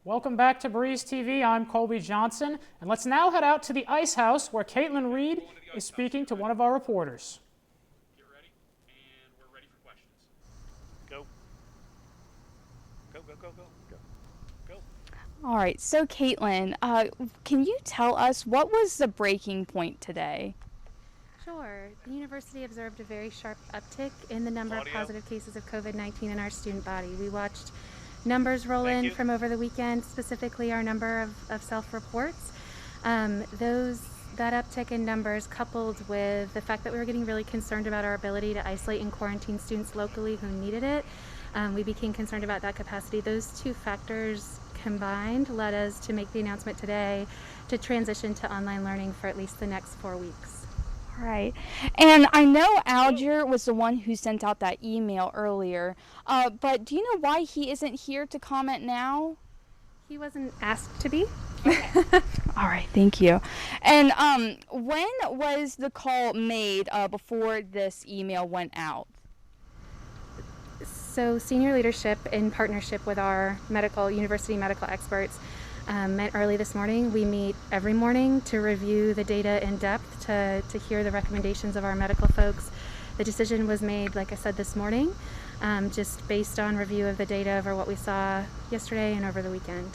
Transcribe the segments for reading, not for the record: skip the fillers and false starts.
Welcome back to Breeze TV. I'm Colby Johnson, and let's now head out to the Ice House where Caitlyn Read is speaking to one of our reporters. Get ready, and we're ready for questions. Go. Go, go, go, go. Go. Go. All right, so Caitlyn, can you tell us what was the breaking point today? Sure. The university observed a very sharp uptick in the number of positive cases of COVID-19 in our student body. We watched numbers roll in from over the weekend, specifically our number of self-reports. That uptick in numbers, coupled with the fact that we were getting really concerned about our ability to isolate and quarantine students locally who needed it, we became concerned about that capacity. Those two factors combined led us to make the announcement today to transition to online learning for at least the next 4 weeks. Right. And I know Alger was the one who sent out that email earlier, but do you know why he isn't here to comment now? He wasn't asked to be. Okay. All right, thank you. And when was the call made before this email went out? So senior leadership, in partnership with our university medical experts, met early this morning. We meet every morning to review the data in depth, to hear the recommendations of our medical folks. The decision was made, like I said, this morning, just based on review of the data over what we saw yesterday and over the weekend.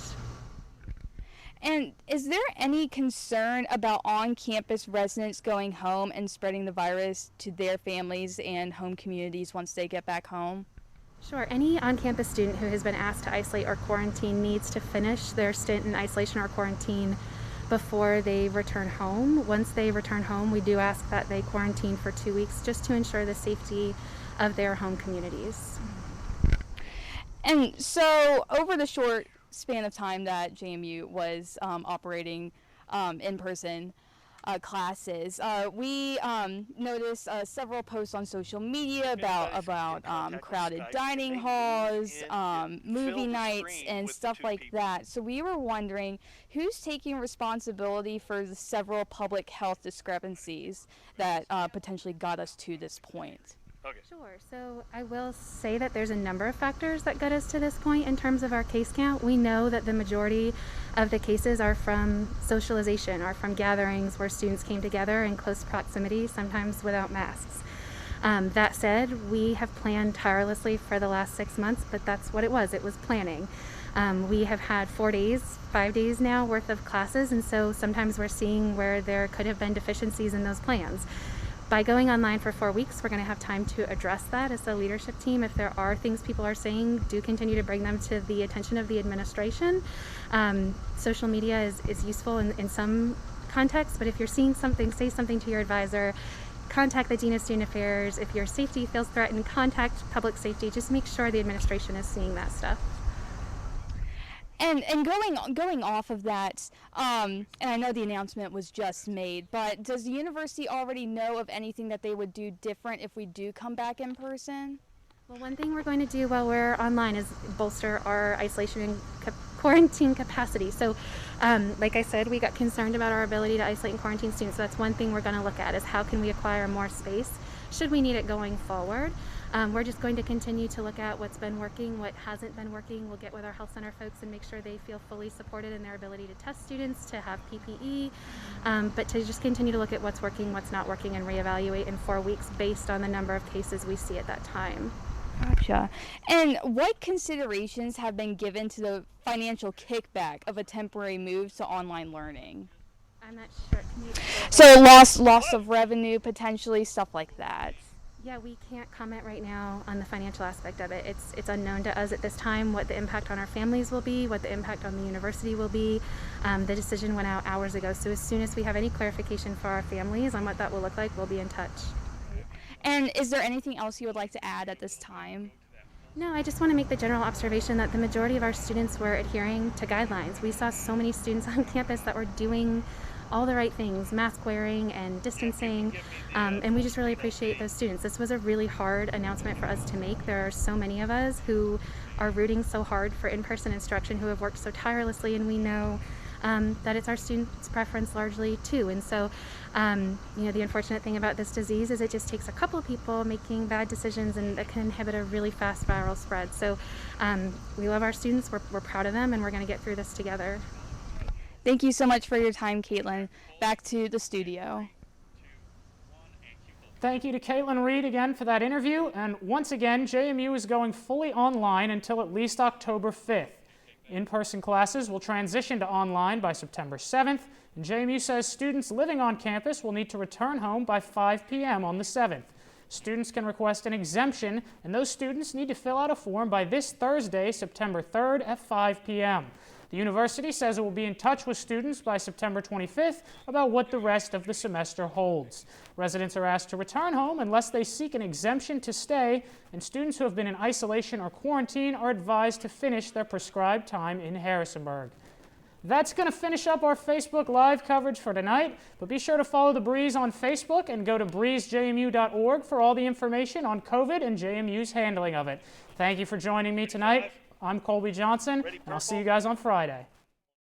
And is there any concern about on-campus residents going home and spreading the virus to their families and home communities once they get back home? Sure. Any on-campus student who has been asked to isolate or quarantine needs to finish their stint in isolation or quarantine before they return home. Once they return home, we do ask that they quarantine for 2 weeks just to ensure the safety of their home communities. And so over the short span of time that JMU was operating in-person classes, we noticed several posts on social media about crowded dining halls, movie nights, and stuff like that. So we were wondering who's taking responsibility for the several public health discrepancies that potentially got us to this point. Okay. Sure. So I will say that there's a number of factors that got us to this point in terms of our case count. We know that the majority of the cases are from socialization, are from gatherings where students came together in close proximity, sometimes without masks. That said, we have planned tirelessly for the last 6 months, but that's what it was. It was planning. We have had 5 days now worth of classes, and so sometimes we're seeing where there could have been deficiencies in those plans. By going online for 4 weeks, we're going to have time to address that as a leadership team. If there are things people are saying, do continue to bring them to the attention of the administration. Social media is useful in some contexts, but if you're seeing something, say something to your advisor, contact the Dean of Student Affairs. If your safety feels threatened, contact public safety. Just make sure the administration is seeing that stuff. And going off of that, and I know the announcement was just made, but does the university already know of anything that they would do different if we do come back in person? Well, one thing we're going to do while we're online is bolster our isolation and quarantine capacity. So, like I said, we got concerned about our ability to isolate and quarantine students. So that's one thing we're going to look at, is how can we acquire more space should we need it going forward. We're just going to continue to look at what's been working, what hasn't been working. We'll get with our health center folks and make sure they feel fully supported in their ability to test students, to have PPE, but to just continue to look at what's working, what's not working, and reevaluate in 4 weeks based on the number of cases we see at that time. Gotcha. And what considerations have been given to the financial kickback of a temporary move to online learning? I'm not sure. So loss of revenue, potentially, stuff like that. Yeah, we can't comment right now on the financial aspect of it. It's unknown to us at this time what the impact on our families will be, what the impact on the university will be. The decision went out hours ago, so as soon as we have any clarification for our families on what that will look like, we'll be in touch. And is there anything else you would like to add at this time? No, I just want to make the general observation that the majority of our students were adhering to guidelines. We saw so many students on campus that were doing all the right things, mask wearing and distancing, and we just really appreciate those students. This was a really hard announcement for us to make. There are so many of us who are rooting so hard for in-person instruction, who have worked so tirelessly, and we know that it's our students' preference largely too. And so, the unfortunate thing about this disease is it just takes a couple of people making bad decisions, and that can inhibit a really fast viral spread. So we love our students, we're proud of them, and we're going to get through this together. Thank you so much for your time, Caitlyn. Back to the studio. Thank you to Caitlyn Read again for that interview. And once again, JMU is going fully online until at least October 5th. In-person classes will transition to online by September 7th. And JMU says students living on campus will need to return home by 5 p.m. on the 7th. Students can request an exemption, and those students need to fill out a form by this Thursday, September 3rd at 5 p.m. The university says it will be in touch with students by September 25th about what the rest of the semester holds. Residents are asked to return home unless they seek an exemption to stay, and students who have been in isolation or quarantine are advised to finish their prescribed time in Harrisonburg. That's going to finish up our Facebook Live coverage for tonight, but be sure to follow The Breeze on Facebook and go to breezejmu.org for all the information on COVID and JMU's handling of it. Thank you for joining me tonight. I'm Colby Johnson, and I'll see you guys on Friday.